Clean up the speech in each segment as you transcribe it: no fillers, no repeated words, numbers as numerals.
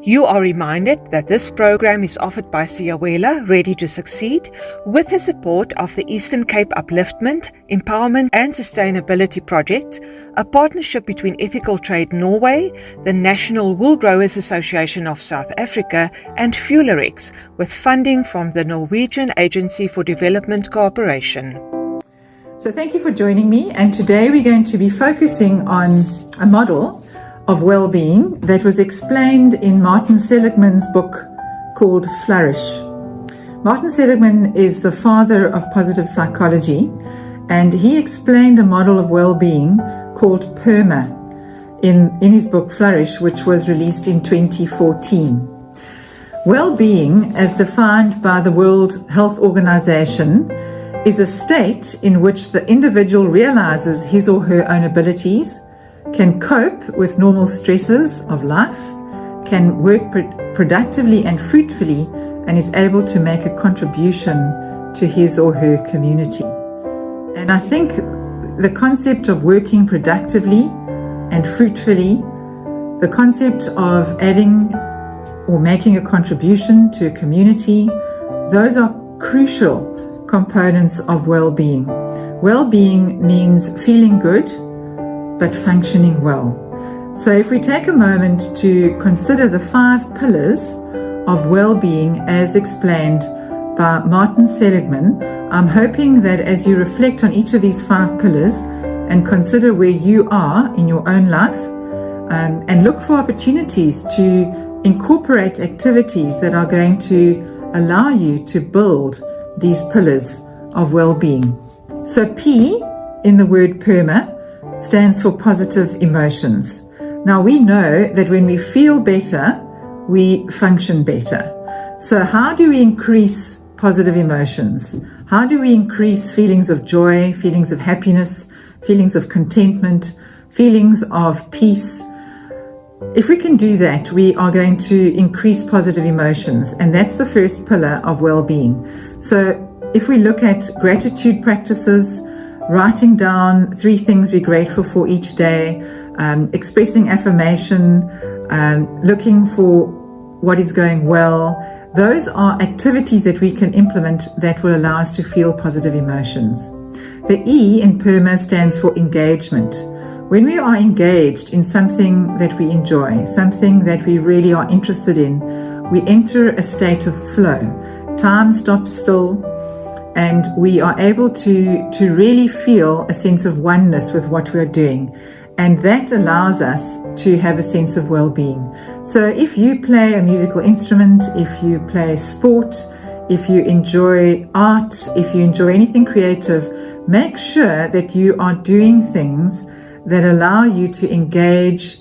You are reminded that this program is offered by Siyawela-Ready to Succeed with the support of the Eastern Cape Upliftment, Empowerment and Sustainability Project, a partnership between Ethical Trade Norway, the National Wool Growers Association of South Africa and Fulirex, with funding from the Norwegian Agency for Development Cooperation. So thank you for joining me, and today we're going to be focusing on a model of well-being that was explained in Martin Seligman's book called Flourish. Martin Seligman is the father of positive psychology, and he explained a model of well-being called PERMA in his book Flourish, which was released in 2014. Well-being, as defined by the World Health Organization, is a state in which the individual realizes his or her own abilities, can cope with normal stresses of life, can work productively and fruitfully, and is able to make a contribution to his or her community. And I think the concept of working productively and fruitfully, the concept of adding or making a contribution to a community, those are crucial components of well-being. Well-being means feeling good, but functioning well. So if we take a moment to consider the 5 pillars of well-being as explained by Martin Seligman, I'm hoping that as you reflect on each of these 5 pillars and consider where you are in your own life, and look for opportunities to incorporate activities that are going to allow you to build these pillars of well-being. So P in the word PERMA stands for positive emotions. Now we know that when we feel better, we function better. So how do we increase positive emotions? How do we increase feelings of joy, feelings of happiness, feelings of contentment, feelings of peace? If we can do that, we are going to increase positive emotions, and that's the first pillar of well-being. So if we look at gratitude practices, writing down 3 things we're grateful for each day, expressing affirmation, looking for what is going well. Those are activities that we can implement that will allow us to feel positive emotions. The E in PERMA stands for engagement. When we are engaged in something that we enjoy, something that we really are interested in, we enter a state of flow. Time stops still, and we are able to really feel a sense of oneness with what we are doing. And that allows us to have a sense of well-being. So if you play a musical instrument, if you play sport, if you enjoy art, if you enjoy anything creative, make sure that you are doing things that allow you to engage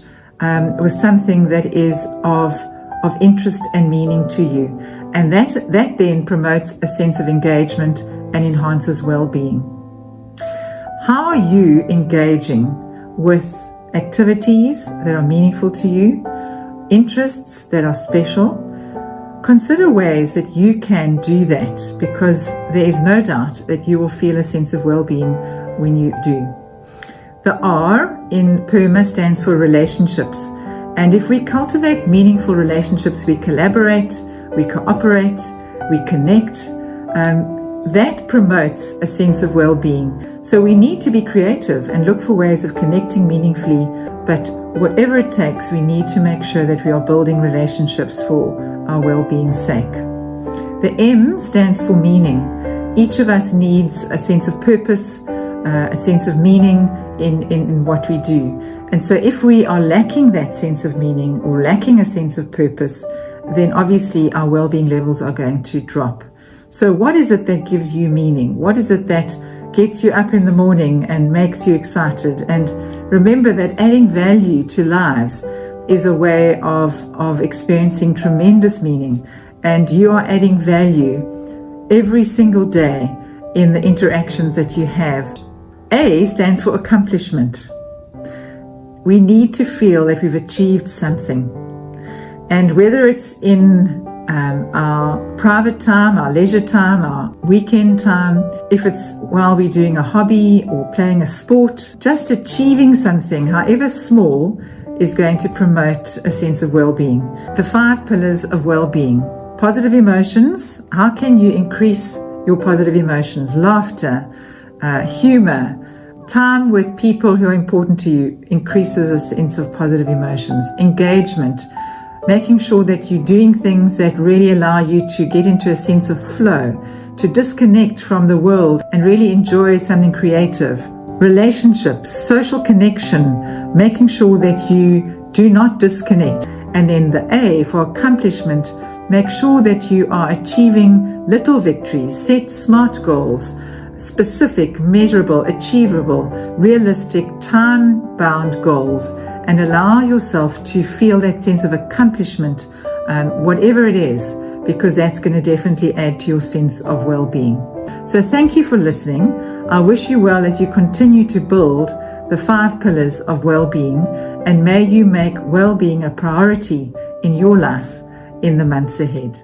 with something that is of interest and meaning to you. And that then promotes a sense of engagement and enhances well-being. How are you engaging with activities that are meaningful to you, interests that are special? Consider ways that you can do that, because there is no doubt that you will feel a sense of well-being when you do. The R in PERMA stands for relationships. And if we cultivate meaningful relationships, we collaborate, we cooperate, we connect, that promotes a sense of well-being. So we need to be creative and look for ways of connecting meaningfully, but whatever it takes, we need to make sure that we are building relationships for our well-being's sake. The M stands for meaning. Each of us needs a sense of purpose, a sense of meaning in what we do. And so if we are lacking that sense of meaning or lacking a sense of purpose, then obviously our well-being levels are going to drop. So what is it that gives you meaning? What is it that gets you up in the morning and makes you excited? And remember that adding value to lives is a way of experiencing tremendous meaning. And you are adding value every single day in the interactions that you have. A stands for accomplishment. We need to feel that we've achieved something. And whether it's in our private time, our leisure time, our weekend time, if it's while we're doing a hobby or playing a sport, just achieving something, however small, is going to promote a sense of well-being. The 5 pillars of well-being. Positive emotions. How can you increase your positive emotions? Laughter, humor, time with people who are important to you increases a sense of positive emotions. Engagement, making sure that you're doing things that really allow you to get into a sense of flow, to disconnect from the world and really enjoy something creative. Relationships, social connection, making sure that you do not disconnect. And then the A for accomplishment, make sure that you are achieving little victories, set smart goals, specific, measurable, achievable, realistic, time-bound goals, and allow yourself to feel that sense of accomplishment, whatever it is, because that's going to definitely add to your sense of well-being. So thank you for listening. I wish you well as you continue to build the 5 pillars of well-being, and may you make well-being a priority in your life in the months ahead.